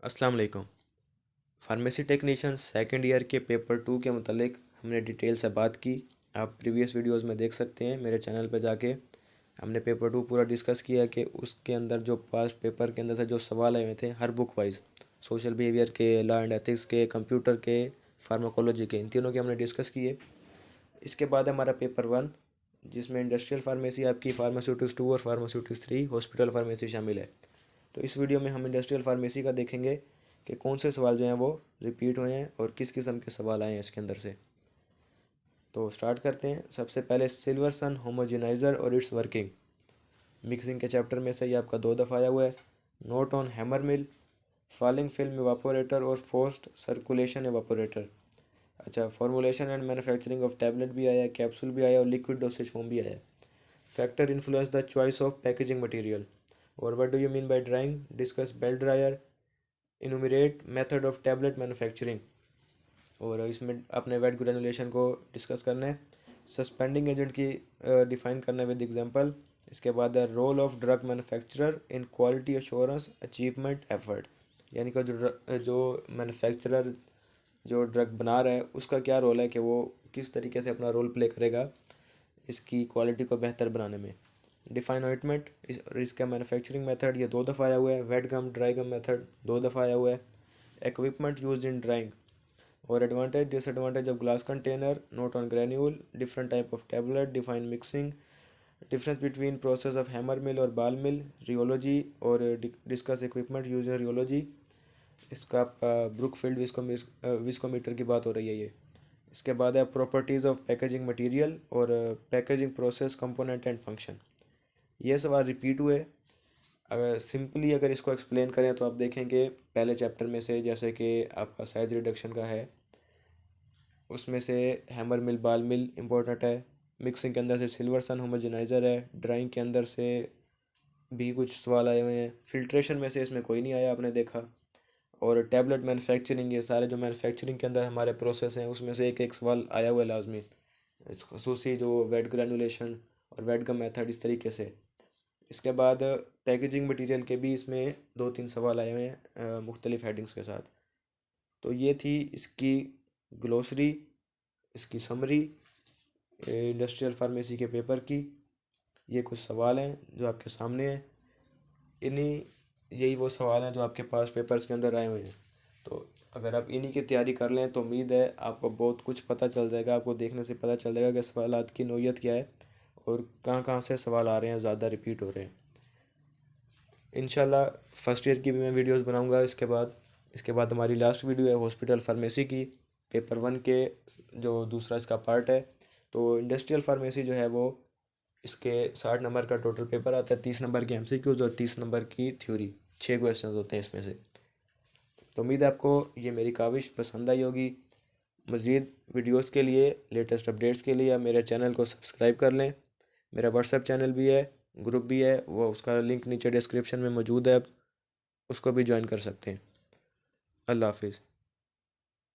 अस्सलाम वालेकुम। Pharmacy technician second year के पेपर 2 के मतलब हमने डिटेल से बात की। आप प्रीवियस वीडियोस में देख सकते हैं मेरे चैनल पर जाके। हमने पेपर 2 पूरा डिस्कस किया कि उसके अंदर जो पास्ट पेपर के अंदर से जो सवाल आए हुए थे हर बुक वाइज, सोशल बिहेवियर के, लॉ एंड एथिक्स के, कंप्यूटर के, फार्माकोलॉजी के, इन तीनों के हमने डिस्कस किए। इसके बाद हमारा पेपर 1 जिसमें इंडस्ट्रियल फार्मेसी आपकी, फार्मास्यूटिक्स 2 और फार्मास्यूटिक्स 3, हॉस्पिटल फार्मेसी शामिल है। तो इस वीडियो में हम इंडस्ट्रियल फार्मेसी का देखेंगे कि कौन से सवाल जो हैं वो रिपीट हुए हैं और किस किस्म के सवाल आए हैं इसके अंदर से। तो स्टार्ट करते हैं। सबसे पहले सिल्वर सन होमोजेनाइजर और इट्स वर्किंग। मिक्सिंग के चैप्टर में से ये आपका 2 दफ़ा आया हुआ है। Note on hammer mill, falling film evaporator और फोर्स्ड सर्कुलेशन एवापोरेटर। अच्छा, formulation and manufacturing of tablet भी आया है, कैप्सूल भी आया और लिक्विड डोसेज फॉर्म भी आया है। Factor influence the choice of packaging material. और what do you mean by drying? Discuss belt dryer, enumerate method of tablet manufacturing. और इसमें अपने वेट ग्रेनुलेशन को डिस्कस करना है। सस्पेंडिंग एजेंट की डिफाइन करना है विद एग्जांपल। इसके बाद है role of drug manufacturer in quality assurance achievement effort. यानी कि जो मैन्युफैक्चरर जो ड्रग बना रहा है उसका क्या रोल है कि वो किस तरीके से अपना रोल प्ले करेगा इसकी क्वालिटी को बेहतर बनाने में। डिफाइन ऑइंटमेंट इसका मैन्युफैक्चरिंग मेथड ये 2 दफ़ा आया हुआ है। Wet gum dry gum method 2 दफ़ा आया हुआ है। Equipment use in drying. और advantage disadvantage of glass container, note on granule, different type of tablet, define mixing, difference between process of hammer mill और बाल मिल, रियोलॉजी और discuss equipment use in rheology. इसका आपका Brookfield viscometer की बात हो रही है ये। इसके बाद है प्रॉपर्टीज़ ऑफ पैकेजिंग मटेरियल और packaging process component and function. ये सवाल रिपीट हुए। अगर सिंपली अगर इसको एक्सप्लेन करें तो आप देखेंगे पहले चैप्टर में से, जैसे कि आपका साइज रिडक्शन का है, उसमें से हैमर मिल बाल मिल इम्पोर्टेंट है। मिक्सिंग के अंदर से सिल्वर सन होमोजेनाइज़र है। ड्राइंग के अंदर से भी कुछ सवाल आए हुए हैं। फिल्ट्रेशन में से इसमें कोई नहीं आया, आपने देखा। और टैबलेट मैन्युफैक्चरिंग, ये सारे जो मैन्युफैक्चरिंग के अंदर हमारे प्रोसेस हैं उसमें से एक एक सवाल आया हुआ है लाजमी। खसूसी जो वेट ग्रेनुलेशन और वेट गम मेथड, इस तरीके से। इसके बाद पैकेजिंग मटेरियल के भी इसमें 2-3 सवाल आए हुए हैं मुख्तलिफ हेडिंग्स के साथ। तो ये थी इसकी ग्लोसरी, इसकी समरी इंडस्ट्रियल फार्मेसी के पेपर की। ये कुछ सवाल हैं जो आपके सामने हैं। इन्हीं यही वो सवाल हैं जो आपके पास पेपर्स के अंदर आए हुए हैं। तो अगर आप इन्हीं की तैयारी कर लें तो उम्मीद है आपको बहुत कुछ पता चल जाएगा। आपको देखने से पता चल जाएगा कि सवालात की नौइयत क्या है और कहाँ कहाँ से सवाल आ रहे हैं, ज़्यादा रिपीट हो रहे हैं। इंशाल्लाह फर्स्ट ईयर की भी मैं वीडियोस बनाऊंगा। इसके बाद हमारी लास्ट वीडियो है हॉस्पिटल फार्मेसी की, पेपर 1 के जो दूसरा इसका पार्ट है। तो इंडस्ट्रियल फार्मेसी जो है वो इसके 60 नंबर का टोटल पेपर आता है, 30 नंबर की एमसीक्यूज और 30 नंबर की थ्योरी। 6 क्वेश्चन होते हैं इसमें से। तो उम्मीद है आपको ये मेरी काविश पसंद आई होगी। मज़ीद वीडियोस के लिए, लेटेस्ट अपडेट्स के लिए आप मेरे चैनल को सब्सक्राइब कर लें। मेरा व्हाट्सएप चैनल भी है, ग्रुप भी है, वो उसका लिंक नीचे डिस्क्रिप्शन में मौजूद है, आप उसको भी ज्वाइन कर सकते हैं। अल्लाह हाफिज़।